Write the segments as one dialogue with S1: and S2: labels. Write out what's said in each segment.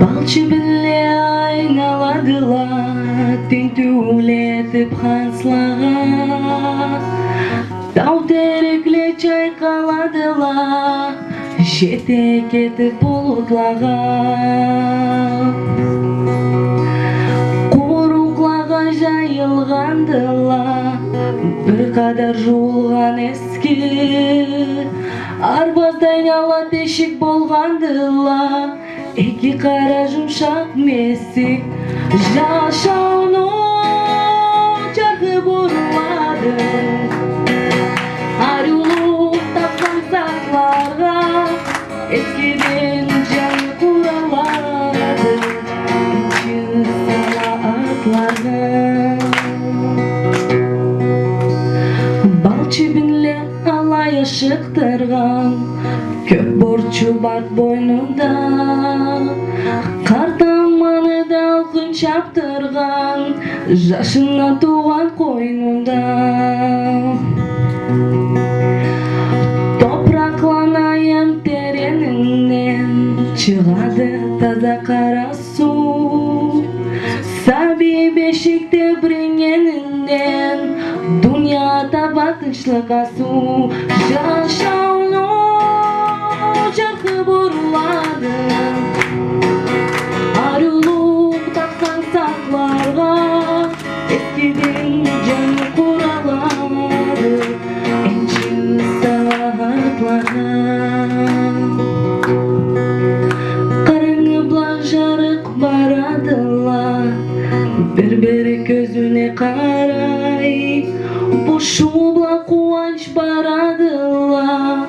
S1: Балчы біле айналадыла, тентүүлетіп ханслаға. Тау терекле чайқаладыла, жете кетіп бұлытлаға. Қоруқлаға жайылғандыла, бір қадар жуылған ескі. Арбаздай ала тешік болғандыла, эки қара жұмшақ месік. Жашауну жарқы бұрылады, арюлық тапқан сақларға, ескіден жан құралады, үмчі сала атларға. Балчы бінле алай ашықтырған, көп борчу бар бойнында. Қартаманы да алқын шаптырған, жашына туған қойнында. Топырақланайын теренінен, шығады таза қара су. Саби бешікте біреңенінен, дүнияда батыншылық асу. Жашауну жарқы бұрылады, арюлық тапқан сақларға, ескіден жаны құралады, энчі сағатларға. Қараңғы бұлақ жарық барадыла, бір-бірі көзіне қарай. Бұшу бұлақ қуанш барадыла,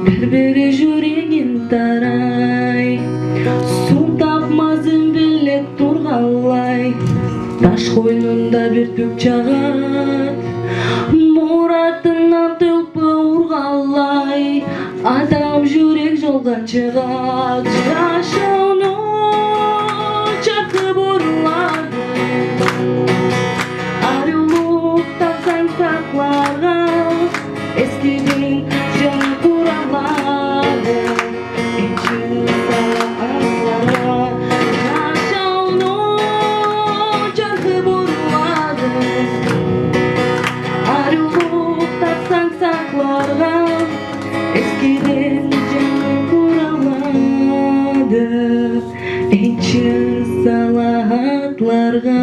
S1: бір-бірі жүрегін тарай. Су тапмазын білет тұрғалай, таш қойнында бір түк жағат. Мұратынан түлпі ұрғалай, адам жүрек жолға шығат. Жашауну жарқы бұрылады, арюлық тапқан сақларға, ескіден жан құралады, энчі сала атларға. Жашауну жарқы бұрылады, арюлық тапқан сақларға, ескіден жан құралады, энчі сала атларға.